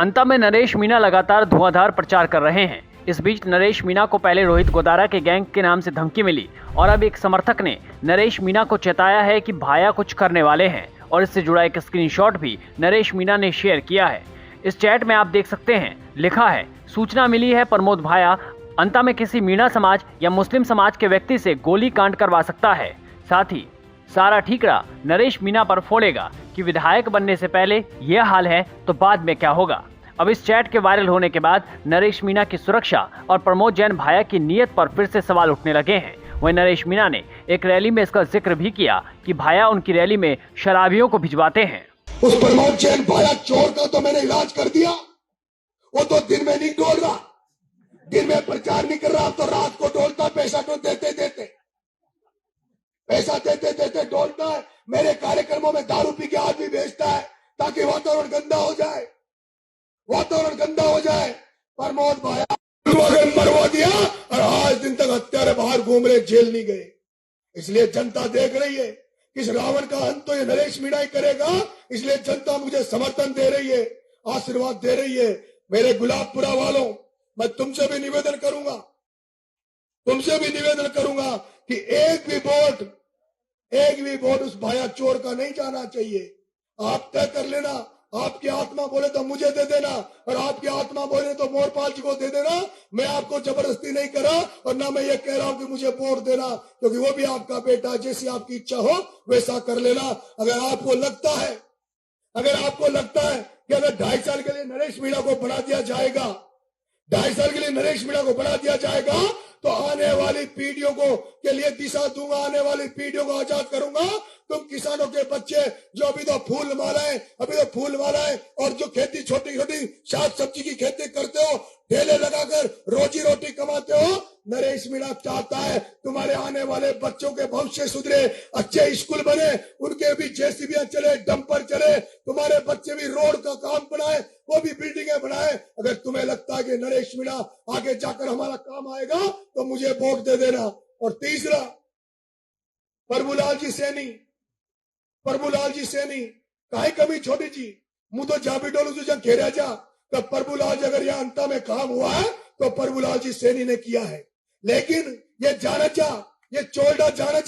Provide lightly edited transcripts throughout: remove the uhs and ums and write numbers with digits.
अंता में नरेश मीणा लगातार धुआंधार प्रचार कर रहे हैं। इस बीच नरेश मीणा को पहले रोहित गोदारा के गैंग के नाम से धमकी मिली और अब एक समर्थक ने नरेश मीणा को चेताया है कि भाया कुछ करने वाले हैं और इससे जुड़ा एक स्क्रीनशॉट भी नरेश मीणा ने शेयर किया है। इस चैट में आप देख सकते हैं, लिखा है, सूचना मिली है प्रमोद भाया अंता में किसी मीणा समाज या मुस्लिम समाज के व्यक्ति से गोली कांड करवा सकता है। साथ ही सारा ठीकरा नरेश मीणा पर फोड़ेगा कि विधायक बनने से पहले यह हाल है तो बाद में क्या होगा। अब इस चैट के वायरल होने के बाद नरेश मीणा की सुरक्षा और प्रमोद जैन भाया की नीयत पर फिर से सवाल उठने लगे हैं। वहीं नरेश मीणा ने एक रैली में इसका जिक्र भी किया कि भाया उनकी रैली में शराबियों को भिजवाते हैं। उस प्रमोद जैन भाया चोर का तो मैंने इलाज कर दिया, वो तो दिन में नहीं डोल रहा, दिन में प्रचार नहीं कर रहा, तो रात को डोलता, पैसा तो देते देते पैसा देते देते डोलता है। मेरे कार्यक्रमों में दारू पी के आदमी बेचता है ताकि वातावरण गंदा हो जाए, वातावरण गंदा हो जाए। प्रमोद भाया मरवा दिया और आज दिन तक हत्यारे बाहर घूम रहे, जेल नहीं गए। इसलिए जनता देख रही है कि इस रावण का अंत तो ये नरेश मीणा ही करेगा। इसलिए जनता मुझे समर्थन दे रही है, आशीर्वाद दे रही है। मेरे गुलाबपुरा वालों, मैं तुमसे भी निवेदन करूंगा कि एक भी वोट उस भाया चोर का नहीं जाना चाहिए। आप तय कर लेना, आपकी आत्मा बोले तो मुझे दे देना और आपकी आत्मा बोले तो मोरपाल जी को दे देना। मैं आपको जबरदस्ती नहीं कर रहा और ना मैं ये कह रहा हूं कि मुझे वोट देना, क्योंकि वो भी आपका बेटा, जैसी आपकी इच्छा हो वैसा कर लेना। अगर आपको लगता है कि अगर 2.5 साल के लिए नरेश मीणा को बढ़ा दिया जाएगा, 2.5 साल के लिए नरेश मीणा को बढ़ा दिया जाएगा, तो आने वाली पीढ़ियों को के लिए दिशा दूंगा, आने वाली पीढ़ियों को आजाद करूंगा। तुम किसानों के बच्चे जो अभी तो फूल मालाएं और जो खेती छोटी छोटी शाक सब्जी की खेती करते हो, ठेले लगाकर रोजी रोटी कमाते हो, नरेश मीणा चाहता है तुम्हारे आने वाले बच्चों के भविष्य सुधरे, अच्छे स्कूल बने, उनके भी जेसीबी चले, डंपर चले, तुम्हारे बच्चे भी रोड का काम बनाए, वो भी बिल्डिंगें बनाए। अगर तुम्हें लगता है कि नरेश मीणा आगे जाकर हमारा काम आएगा तो मुझे वोट दे देना। और तीसरा, प्रभुलाल जी सैनी काहे कमी छोटी जी, मुझ तो जा भी डोलू तुझे घेरा जा। तब प्रभुलाल जी अगर यहाँ अंता में काम हुआ है तो प्रभुलाल जी सैनी ने किया है। लेकिन ये चोलडा जाना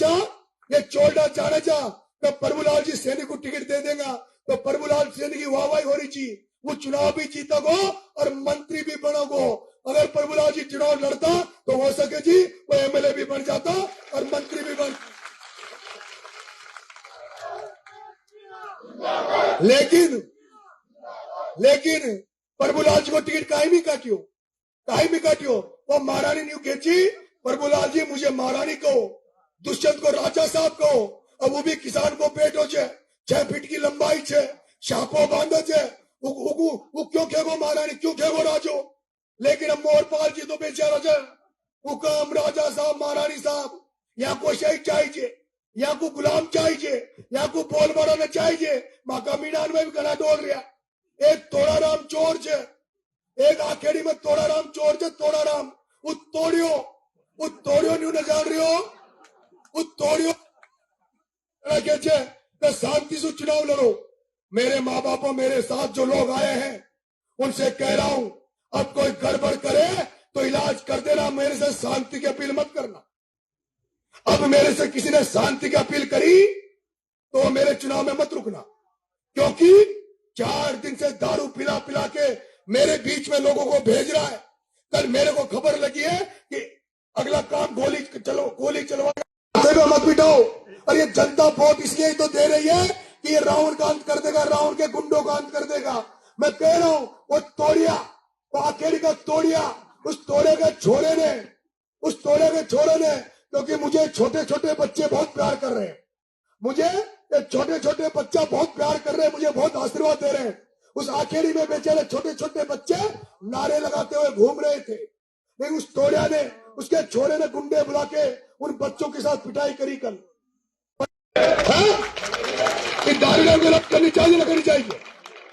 चाह तब प्रभुलाल जी सैनी को टिकट दे देगा तो प्रभुलाल सैनी की वाहवाही हो रही थी, वो चुनाव भी जीतोगो और मंत्री भी बनोगो। अगर प्रभुलाल जी चुनाव लड़ता तो हो सके जी वो एमएलए भी बन जाता और मंत्री भी बन। लेकिन प्रभुलाल जी को टिकट काहे भी काटियो, वो महारानी न्यू खेची। प्रभुलाल जी मुझे महारानी कहो, दुष्यंत को राजा साहब कहो, अब वो भी किसान को पेटो 6 फीट की लंबाई छे, शापो बांधो छे, वो क्यों खेगो महारानी, क्यों खेगो राजो। लेकिन अब मोरपाल जी तो बेचारा छे, हुकम राजा साहब महारानी साहब, यहाँ को शहीद चाहिए, यहाँ को गुलाम चाहिए, यहाँ को बोल मारना चाहिए। माका मीनान में भी गला डोल रहा। एक तोड़ाराम चोर छे, एक आखेड़ी में तोड़ाराम चोर छे, तोड़ाराम वो तोड़ियो न्यू न जान रही हो, वो तोड़ियो के शांति से चुनाव लड़ो। मेरे माँ बाप मेरे साथ जो लोग आए हैं उनसे कह रहा हूं, अब कोई गड़बड़ करे तो इलाज कर देना, मेरे से शांति की अपील मत करना। अब मेरे से किसी ने शांति की अपील करी तो मेरे चुनाव में मत रुकना, क्योंकि 4 दिन से दारू पिला के मेरे बीच में लोगों को भेज रहा है। कल मेरे को खबर लगी है कि अगला काम गोली चलवा मत बिठाओ। और ये जनता वोट इसलिए ही तो दे रही है कि ये रावण का अंत कर देगा, रावण के गुंडों का अंत कर देगा। मैं कह रहा हूं, वो आखेड़ी का तोड़िया, उस तोड़े के छोरे ने, क्योंकि मुझे छोटे छोटे बच्चे बहुत प्यार कर रहे हैं, मुझे बहुत आशीर्वाद दे रहे हैं। उस आखेड़ी में बेचारे छोटे छोटे बच्चे नारे लगाते हुए घूम रहे थे, लेकिन उस तोड़िया ने, उसके छोरे ने गुंडे बुला के उन बच्चों के साथ पिटाई करी। कल दारू करनी चाहिए, ना करनी चाहिए।